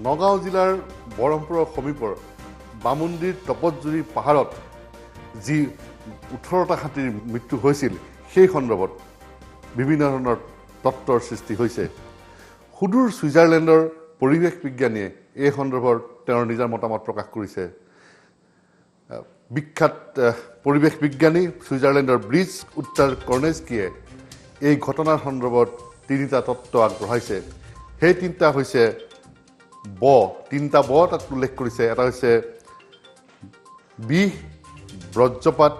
নগাঁও জিলাৰ বৰহমপুৰৰ সমীপৰ বামুন্দিৰ তপতজুৰি পাহাৰত যি 18টা হাতীৰ মৃত্যু হৈছিল সেই সন্দৰ্ভত বিভিন্ন ধৰণৰ তত্ত্বৰ সৃষ্টি হৈছে। সুদূৰ ছুইজাৰলেণ্ডৰ পৰিৱেশ বিজ্ঞানীয়ে এই সন্দৰ্ভত তেওঁৰ নিজৰ মতামত প্ৰকাশ কৰিছে। বিখ্যাত পৰিৱেশ বিজ্ঞানী ছুইজাৰলেণ্ডৰ ব্ৰিজ উত্তৰ কৰ্নেস্কিয়ে এই ঘটনাৰ সন্দৰ্ভত 3টা তত্ত্ব আগবঢ়াইছে। সেই 3টা হৈছে তিনিটা তাত উল্লেখ কৰিছে। এটা হৈছে বিষ, বজ্ৰপাত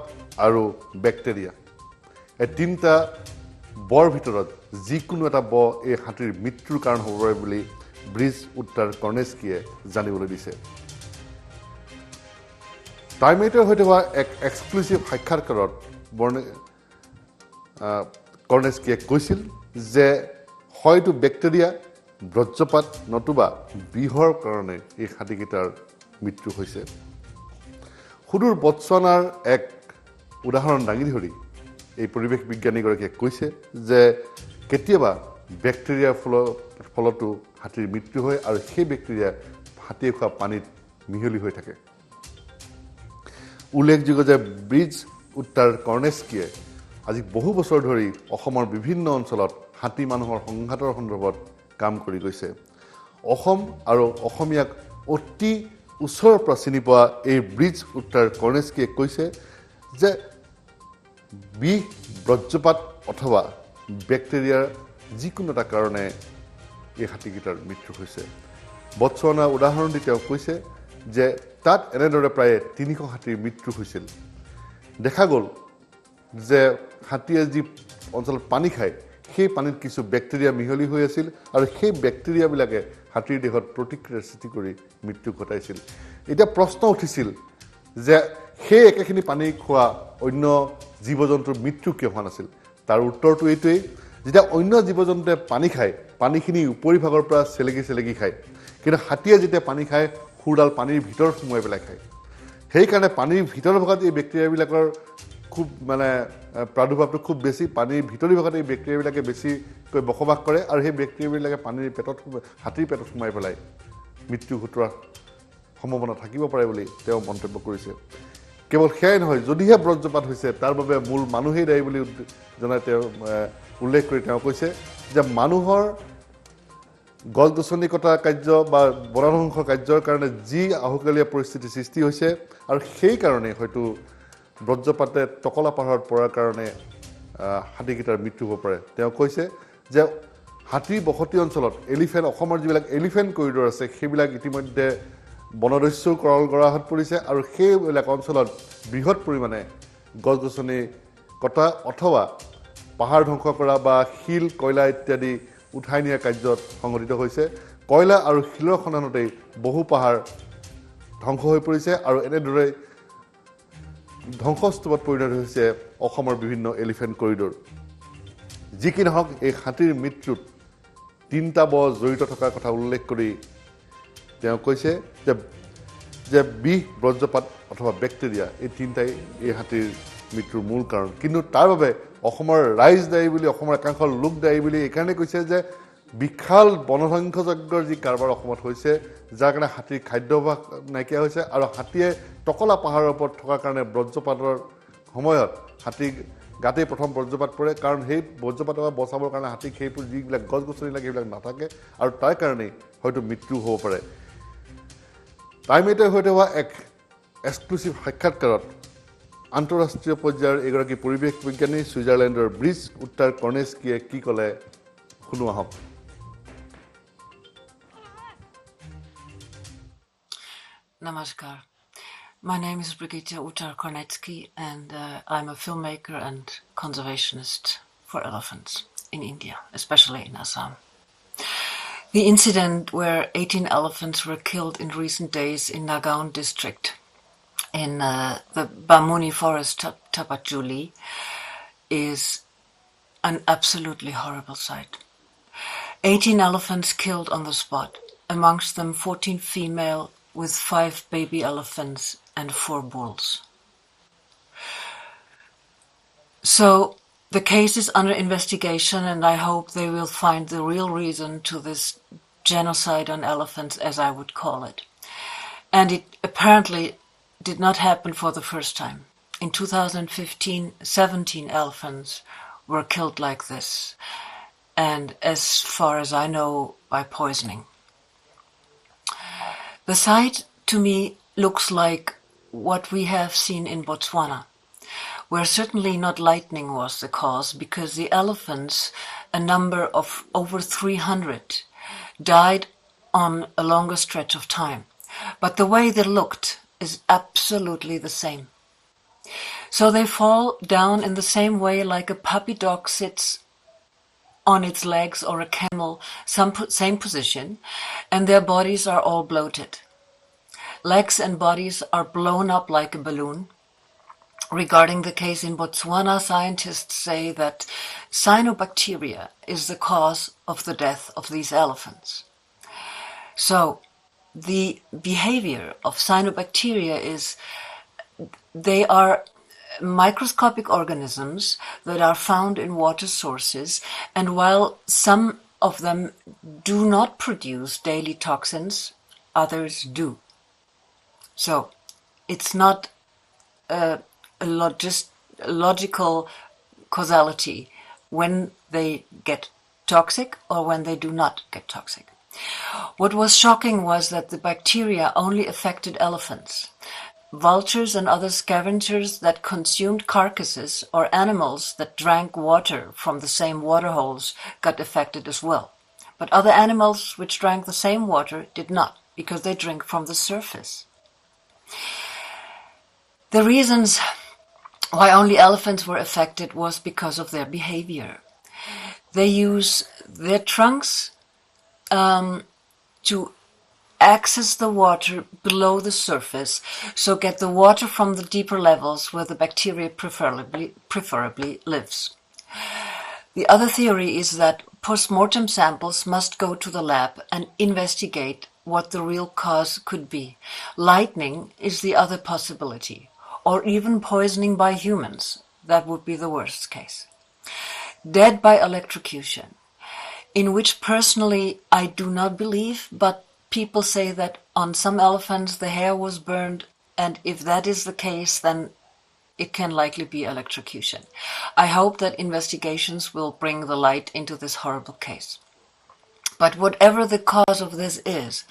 আৰু বেক্টেৰিয়া। এই 3টা ভিতৰত যিকোনো এটা এই হাতীৰ মৃত্যুৰ কাৰণ হ'ব পাৰে বুলি ব্ৰিজ উত্তৰ কৰ্নেস্কিয়ে জানিবলৈ দিছে। টাইমেটৰ সৈতে হোৱা এক এক্সক্লুচিভ সাক্ষাৎকাৰত কৰ্নেস্কিয়ে কৈছিল যে হয়তো বেক্টেৰিয়া, বজ্ৰপাত নতুবা বিষৰ কাৰণে এই হাতীকেইটাৰ মৃত্যু হৈছে। সুদূৰ বটছৱানাৰ এক উদাহৰণ দাঙি ধৰি এই পৰিৱেশ বিজ্ঞানীগৰাকীয়ে কৈছে যে কেতিয়াবা বেক্টেৰিয়াৰ ফলতো হাতীৰ মৃত্যু হয় আৰু সেই বেক্টেৰিয়া হাতীয়ে খোৱা পানীত মিহলি হৈ থাকে। উল্লেখযোগ্য যে ব্ৰিজ উত্তৰ কৰ্নেস্কিয়ে আজি বহু বছৰ ধৰি অসমৰ বিভিন্ন অঞ্চলত হাতী মানুহৰ সংঘাতৰ সন্দৰ্ভত কাম কৰি গৈছে। অসম আৰু অসমীয়াক অতি ওচৰৰ পৰা চিনি পোৱা এই ব্ৰিজ উত্তৰ কৰ্নেস্কিয়ে কৈছে যে বিষ, বজ্ৰপাত অথবা বেক্টেৰিয়াৰ যিকোনো এটা কাৰণে এই হাতীকেইটাৰ মৃত্যু হৈছে। বটছৱানাৰ উদাহৰণ দি তেওঁ কৈছে যে তাত এনেদৰে প্ৰায় 300 হাতীৰ মৃত্যু হৈছিল। দেখা গ'ল যে হাতীয়ে যি অঞ্চলত পানী খায় সেই পানীত কিছু বেক্টেৰিয়া মিহলি হৈ আছিল আৰু সেই বেক্টেৰিয়াবিলাকে হাতীৰ দেহত প্ৰতিক্ৰিয়াৰ সৃষ্টি কৰি মৃত্যু ঘটাইছিল। এতিয়া প্ৰশ্ন উঠিছিল যে সেই একেখিনি পানী খোৱা অন্য জীৱ জন্তুৰ মৃত্যু কিয় হোৱা নাছিল? তাৰ উত্তৰটো এইটোৱেই, যেতিয়া অন্য জীৱ জন্তুৱে পানী খায় পানীখিনি উপৰিভাগৰ পৰা চেলেকি খায়, কিন্তু হাতীয়ে যেতিয়া পানী খায় সুৰডাল পানীৰ ভিতৰত সোমোৱাই পেলাই খায়। সেইকাৰণে পানীৰ ভিতৰৰ ভাগত এই বেক্টেৰিয়াবিলাকৰ খুব প্ৰাদুৰ্ভাৱটো খুব বেছি। পানীৰ ভিতৰি ভাগত এই বেক্টেৰিয়াবিলাকে বেছিকৈ বসবাস কৰে আৰু সেই বেক্টেৰিয়াবিলাকে হাতীৰ পেটত সোমাই পেলাই মৃত্যু ঘটোৱাৰ সম্ভাৱনা থাকিব পাৰে বুলি তেওঁ মন্তব্য কৰিছে। কেৱল সেয়াই নহয়, যদিহে বজ্ৰপাত হৈছে তাৰ বাবে মূল মানুহেই দায়ী বুলি জনাই তেওঁ উল্লেখ কৰি তেওঁ কৈছে যে মানুহৰ গছ গছনি কটা কাৰ্য বা বনধ্বংসৰ কাৰ্যৰ কাৰণে যি আহুকালীয়া পৰিস্থিতিৰ সৃষ্টি হৈছে আৰু সেইকাৰণে হয়তো বজ্ৰপাতে টকলা পাহাৰত পৰাৰ কাৰণে হাতীকেইটাৰ মৃত্যু হ'ব পাৰে। তেওঁ কৈছে যে হাতীৰ বসতি অঞ্চলত অসমৰ যিবিলাক এলিফেণ্ট কৰিডৰ আছে সেইবিলাক ইতিমধ্যে বনদস্যু কৰল গৰাহত পৰিছে আৰু সেইবিলাক অঞ্চলত বৃহৎ পৰিমাণে গছ গছনি কটা অথবা পাহাৰ ধ্বংস কৰা বা শিল, কয়লা ইত্যাদি উঠাই নিয়াৰ কাৰ্যত সংঘটিত হৈছে। কয়লা আৰু শিলৰ খননতেই বহু পাহাৰ ধ্বংস হৈ পৰিছে আৰু এনেদৰে ধ্বংসস্তূপত পৰিণত হৈছে অসমৰ বিভিন্ন এলিফেণ্ট কৰিডৰ। যি কি নহওক, এই হাতীৰ মৃত্যুত 3টা জড়িত থকাৰ কথা উল্লেখ কৰি তেওঁ কৈছে যে বিষ, বজ্ৰপাত অথবা বেক্টেৰিয়া এই 3টাই এই হাতীৰ মৃত্যুৰ মূল কাৰণ। কিন্তু তাৰ বাবে অসমৰ ৰাইজ দায়ী বুলি, অসমৰ একাংশ লোক দায়ী বুলি এইকাৰণে কৈছে যে বিশাল বনধ্বংসযজ্ঞৰ যি কাৰবাৰ অসমত হৈছে, যাৰ কাৰণে হাতীৰ খাদ্যাভ্যাস নাইকিয়া হৈছে আৰু হাতীয়ে টকলা পাহাৰৰ ওপৰত থকাৰ কাৰণে বজ্ৰপাতৰ সময়ত হাতীৰ গাতেই প্ৰথম বজ্ৰপাত পৰে, কাৰণ সেই বজ্ৰপাতৰ পৰা বচাবৰ কাৰণে হাতীক সেইবোৰ যিবিলাক গছ গছনি লাগে সেইবিলাক নাথাকে আৰু তাৰ কাৰণেই হয়তো মৃত্যু হ'ব পাৰে। টাইমেটৰ সৈতে হোৱা এক এক্সক্লুচিভ সাক্ষাৎকাৰত আন্তঃৰাষ্ট্ৰীয় পৰ্যায়ৰ এগৰাকী পৰিৱেশ বিজ্ঞানী ছুইজাৰলেণ্ডৰ ব্ৰিজ উত্তৰ কৰ্নেস্কিয়ে কি ক'লে শুনো আহক। Namaskar. My name is Brigitte Uttar-Kornetsky and I'm a filmmaker and conservationist for elephants in India, especially in Assam. The incident where 18 elephants were killed in recent days in Nagaon district in the Bamuni forest Tapatjuli is an absolutely horrible sight. 18 elephants killed on the spot, amongst them 14 female with 5 baby elephants and 4 bulls. So the case is under investigation and I hope they will find the real reason to this genocide on elephants, as I would call it. And it apparently did not happen for the first time. In 2015, 17 elephants were killed like this, and as far as I know, by poisoning. The sight to me looks like what we have seen in Botswana, where certainly not lightning was the cause, because the elephants, a number of over 300, died on a longer stretch of time. But the way they looked is absolutely the same. So they fall down in the same way like a puppy dog sits on its legs, or a camel, same position, and their bodies are all bloated. Legs and bodies are blown up like a balloon. Regarding the case in Botswana, scientists say that cyanobacteria is the cause of the death of these elephants. So the behavior of cyanobacteria is they are microscopic organisms that are found in water sources, and while some of them do not produce daily toxins, others do. So it's not a logical causality when they get toxic or when they do not get toxic. What was shocking was that the bacteria only affected elephants. Vultures and other scavengers that consumed carcasses, or animals that drank water from the same water holes, got affected as well. But other animals which drank the same water did not, because they drink from the surface. The reasons why only elephants were affected was because of their behavior. They use their trunks to access the water below the surface, so get the water from the deeper levels where the bacteria preferably lives. The other theory is that post-mortem samples must go to the lab and investigate what the real cause could be. Lightning is the other possibility, or even poisoning by humans. That would be the worst case. Dead by electrocution, in which personally I do not believe, but people say that on some elephants the hair was burned, and if that is the case, then it can likely be electrocution. I hope that investigations will bring the light into this horrible case. But whatever the cause of this is,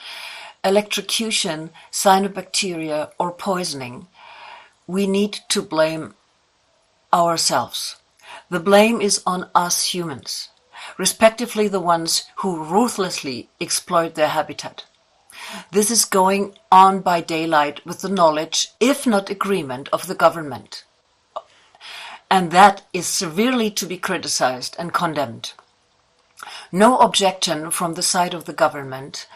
electrocution, cyanobacteria, or poisoning, we need to blame ourselves. The blame is on us humans, respectively the ones who ruthlessly exploit their habitat. This is going on by daylight with the knowledge, if not agreement, of the government. And that is severely to be criticized and condemned. No objection from the side of the government,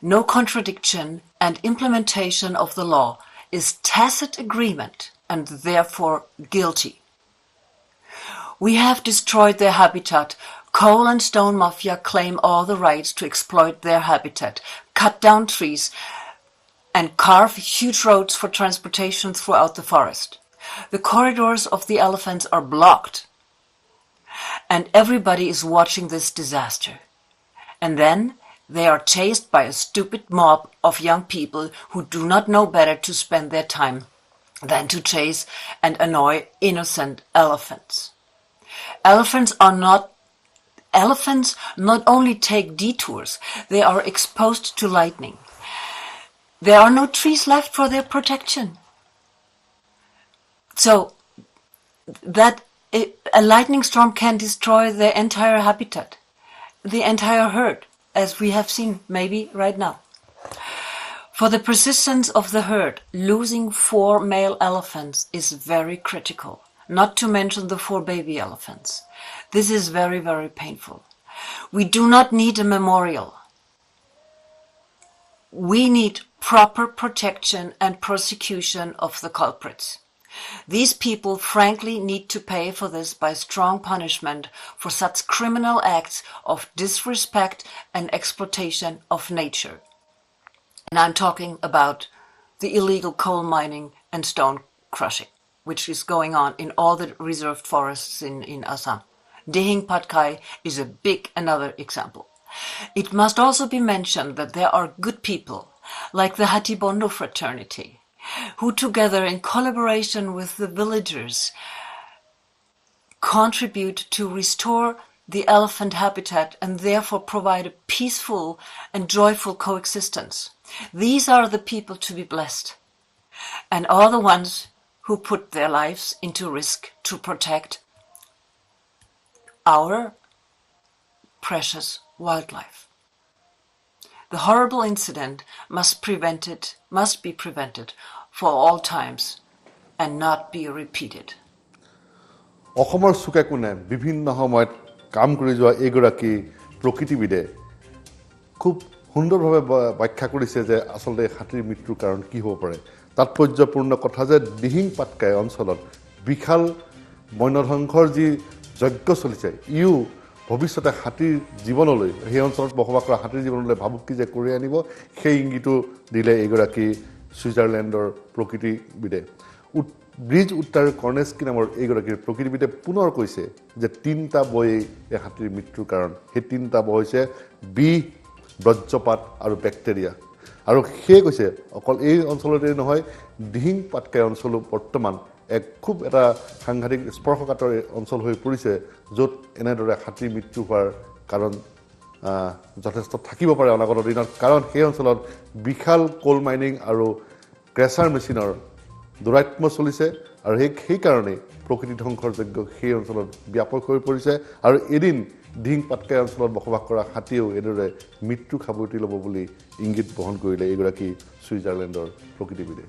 no contradiction and implementation of the law is tacit agreement and therefore guilty. We have destroyed their habitat. Coal and stone mafia claim all the rights to exploit their habitat, cut down trees, and carve huge roads for transportation throughout the forest. The corridors of the elephants are blocked, and everybody is watching this disaster. And then they are chased by a stupid mob of young people who do not know better to spend their time than to chase and annoy innocent elephants. Elephants not only take detours, they are exposed to lightning. There are no trees left for their protection. So that a lightning storm can destroy their entire habitat, the entire herd, as we have seen maybe right now. For the persistence of the herd, losing 4 male elephants is very critical, not to mention the 4 baby elephants. This is very, very painful. We do not need a memorial. We need proper protection and prosecution of the culprits. These people frankly need to pay for this by strong punishment for such criminal acts of disrespect and exploitation of nature. And I'm talking about the illegal coal mining and stone crushing, which is going on in all the reserved forests in Assam. Dehing Patkai is another example. It must also be mentioned that there are good people, like the Hatibondo fraternity, who together in collaboration with the villagers contribute to restore the elephant habitat and therefore provide a peaceful and joyful coexistence. These are the people to be blessed and are the ones who put their lives into risk to protect our precious wildlife. The horrible incident must be prevented for all times and not be repeated. অসমৰ চুকে কোণে বিভিন্ন সময়ত কাম কৰি যোৱা এইগৰাকী প্ৰকৃতিবিদে খুব সুন্দৰভাৱে ব্যাখ্যা কৰিছে যে আচলতে হাতীৰ মৃত্যুৰ কাৰণ কি হ'ব পাৰে তাৎপৰ্যপূৰ্ণ কথা যে দিহিং পাটকাই অঞ্চলত বিশাল বন্যধ্বংসৰ যি যজ্ঞ চলিছে ইও ভৱিষ্যতে হাতীৰ জীৱনলৈ সেই অঞ্চলত বসবাস কৰা হাতীৰ জীৱনলৈ ভাবুকি যে কৰি আনিব সেই ইংগিতটো দিলে এইগৰাকী ছুইজাৰলেণ্ডৰ প্ৰকৃতিবিদে ব্ৰিজ উত্তৰ কৰ্নেস্কি নামৰ এইগৰাকীৰ প্ৰকৃতিবিদে পুনৰ কৈছে যে তিনিটা বয়েই এই হাতীৰ মৃত্যুৰ কাৰণ সেই তিনিটা বয় হৈছে বিষ বজ্ৰপাত আৰু বেক্টেৰিয়া আৰু সেয়ে কৈছে অকল এই অঞ্চলতে নহয় দিহিং পাটকাই অঞ্চলো বৰ্তমান এক খুব এটা সাংঘাতিক স্পৰ্শকাতৰ অঞ্চল হৈ পৰিছে য'ত এনেদৰে হাতীৰ মৃত্যু হোৱাৰ কাৰণ যথেষ্ট থাকিব পাৰে অনাগত দিনত কাৰণ সেই অঞ্চলত বিশাল কোল মাইনিং আৰু ক্ৰেচাৰ মেচিনৰ দুৰাত্ম চলিছে আৰু সেইকাৰণে প্ৰকৃতি ধ্বংসৰ যোগ্য সেই অঞ্চলত ব্যাপক হৈ পৰিছে আৰু এদিন দিহিং পাটকাই অঞ্চলত বসবাস কৰা হাতীয়েও এনেদৰে মৃত্যু খাবতি ল'ব বুলি ইংগিত বহন কৰিলে এইগৰাকী ছুইজাৰলেণ্ডৰ প্ৰকৃতিবিদে